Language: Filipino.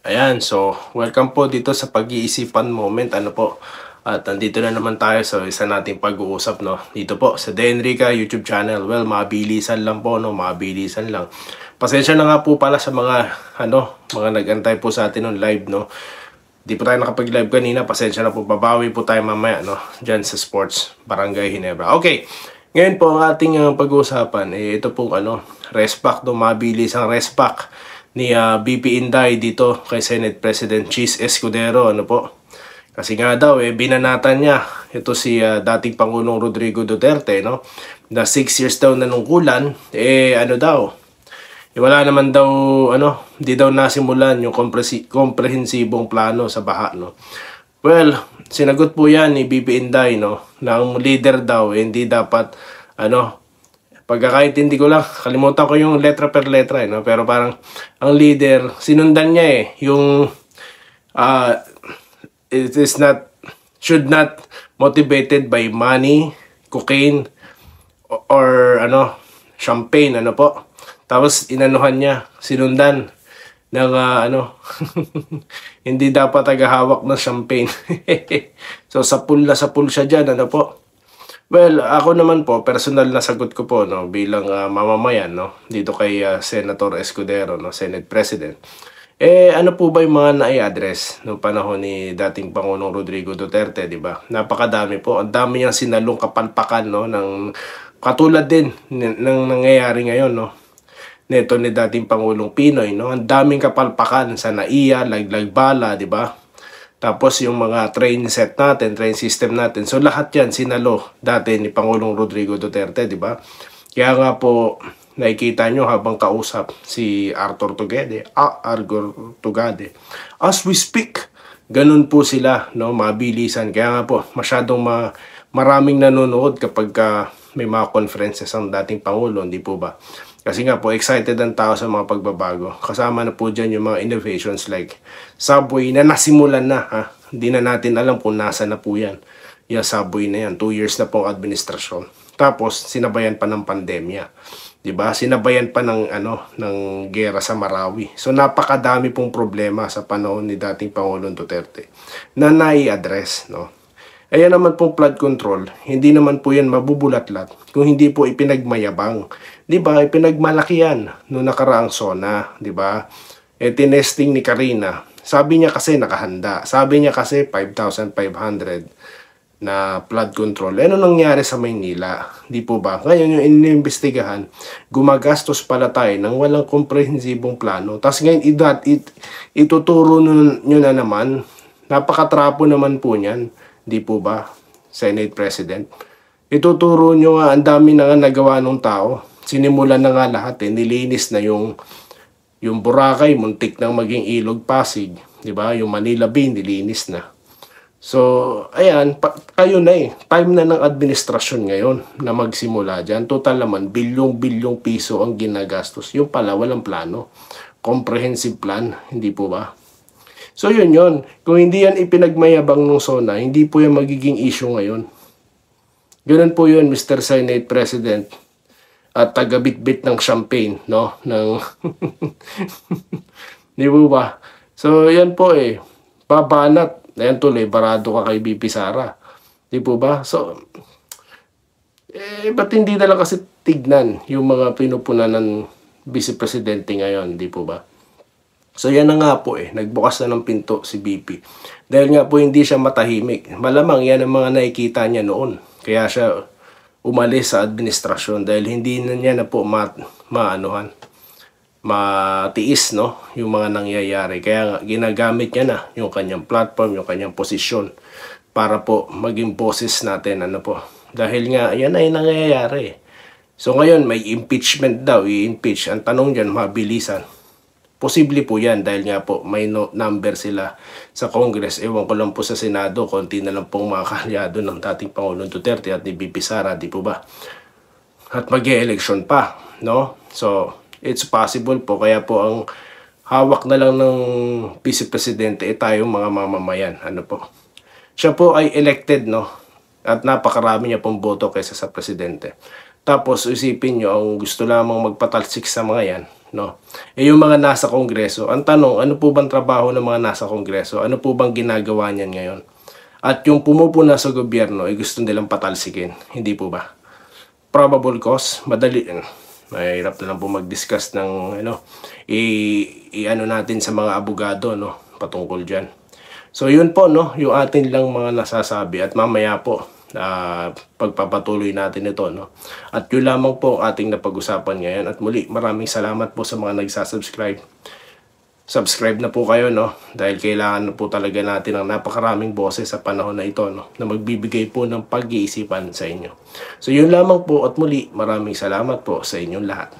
Ayan, so welcome po dito sa Pag-iisipan Moment. Ano po? At nandito na naman tayo sa isa nating pag-uusap, no? Dito po sa De Enrica YouTube channel. Well, mabilisan lang po, no? Mabilisan lang. Pasensya na nga po pala sa mga nag-antay po sa atin ng live, no? Di po tayo nakapag-live kanina. Pasensya na po, babawi po tayo mamaya, no? Diyan sa Sports Barangay Ginebra. Okay. Ngayon po ang ating pag-uusapan, ito po rest pack, no? Mabilisang rest pack ni BP Inday dito kay Senate President Chis Escudero, ano po. Kasi nga daw binanatan niya ito si dating Pangulong Rodrigo Duterte, no, na 6 years daw nanungkulan, wala naman daw di daw nasimulan yung komprehensibong plano sa baha, no. Well, sinagot po yan ni BP Inday, no, na ang leader daw hindi dapat pagkakaintindi ko lang, kalimutan ko yung letra per letra, no? Pero parang ang leader, sinundan niya yung should not motivated by money, cocaine, or champagne, po. Tapos inanuhan niya, sinundan ng hindi dapat tagahawak ng champagne. So sa pool siya dyan, po. Well, ako naman po, personal na sagot ko po, no, bilang mamamayan, no, dito kay Senator Escudero, no, Senate President. Ano po ba yung mga nai-address noong panahon ni dating Pangulong Rodrigo Duterte, di ba? Napakadami po. Ang dami niyang sinalong kapalpakan, no, ng katulad din ng nangyayari ngayon, no. Neto ni dating Pangulong Pinoy, no. Ang daming kapalpakan sa NAIA, Laglag Bala, di ba? Tapos yung mga train set natin, train system natin. So lahat yan sinalo dati ni Pangulong Rodrigo Duterte, di ba? Kaya nga po nakikita nyo habang kausap si Arthur Tugade, as we speak, ganun po sila, no, mabilisan. Kaya nga po masyadong maraming nanonood kapag may mga conferences ang dating Pangulo, hindi po ba? Kasi nga po, excited ang tao sa mga pagbabago. Kasama na po dyan yung mga innovations like subway na nasimulan na. Hindi na natin alam kung nasa na po yan. Yung subway na yan, 2 years na po ang administrasyon. Tapos, sinabayan pa ng pandemya. Diba? Sinabayan pa ng gera sa Marawi. So, napakadami pong problema sa panahon ni dating Pangulong Duterte na nai-address, no? Ayan naman pong flood control, hindi naman po yan mabubulatlat kung hindi po ipinagmayabang. Diba? Ipinagmalaki yan noong nakaraang SONA. Diba? Tinesting ni Karina. Sabi niya kasi nakahanda. Sabi niya kasi 5,500 na flood control. Ano nangyari sa Maynila? Di po ba? Ngayon yung iniimbestigahan, gumagastos pala tayo ng walang komprehensibong plano. Tapos ngayon ituturo nyo na naman. Napakatrapo naman po niyan. Di po ba, Senate President? Ituturo nyo nga, ang dami na nga nagawa ng tao. Sinimulan na nga lahat, nilinis na yung Boracay, muntik nang maging Ilog Pasig. Diba? Yung Manila Bay, nilinis na. So, ayan, kayo na time na ng administrasyon ngayon na magsimula dyan. Total naman, bilyong piso ang ginagastos. Yung pala, walang plano. Comprehensive plan, hindi po ba? So yun. Kung hindi yan ipinagmayabang ng SONA, hindi po yan magiging issue ngayon. Ganun po yun, Mr. Senate President. At tagabitbit ng champagne, no? Di po ba? So yan po babanat. Ayan tuloy, barado ka kay BP Sara. Di po ba? So, ba't hindi na lang kasi tignan yung mga pinupunan ng Vice Presidente ngayon, di po ba? So yan na nga po nagbukas na ng pinto si BP. Dahil nga po hindi siya matahimik. Malamang yan ang mga nakikita niya noon. Kaya siya umalis sa administrasyon dahil hindi na niya na po matiis, no, yung mga nangyayari. Kaya nga ginagamit niya na yung kanyang platform, yung kanyang posisyon para po maging boses natin, Dahil nga yan ay nangyayari. So ngayon may impeachment daw, i-impeach. Ang tanong diyan, mabilisan. Posible po yan dahil nga po may number sila sa Congress. Ewan ko lang po sa Senado, konti na lang pong mga kalyado ng dating Pangulong Duterte at ni BP Sara, di po ba? At mag-e-election pa, no? So, it's possible po. Kaya po ang hawak na lang ng Vice Presidente tayong mga mamamayan. Siya po ay elected, no? At napakarami niya pong boto kaysa sa Presidente. Tapos, isipin nyo, ang gusto lamang magpatalsik sa mga yan, no? Yung mga nasa Kongreso, ang tanong, ano po bang trabaho ng mga nasa Kongreso? Ano po bang ginagawa niyan ngayon? At yung pumupuna sa gobyerno ay gusto nilang patalsikin, hindi po ba? Probable cause, madali. Mahirap na lang po mag-discuss ng ano natin sa mga abogado, no, patungkol diyan. So yun po, no, yung atin lang mga nasasabi, at mamaya po pagpapatuloy natin ito, no. At yun lamang po ating napag-usapan ngayon. At muli, maraming salamat po sa mga nagsasubscribe. Subscribe na po kayo, no, dahil kailangan na po talaga natin ng napakaraming boses sa panahon na ito, no, na magbibigay po ng pag-iisipan sa inyo. So yun lamang po, at muli, maraming salamat po sa inyong lahat.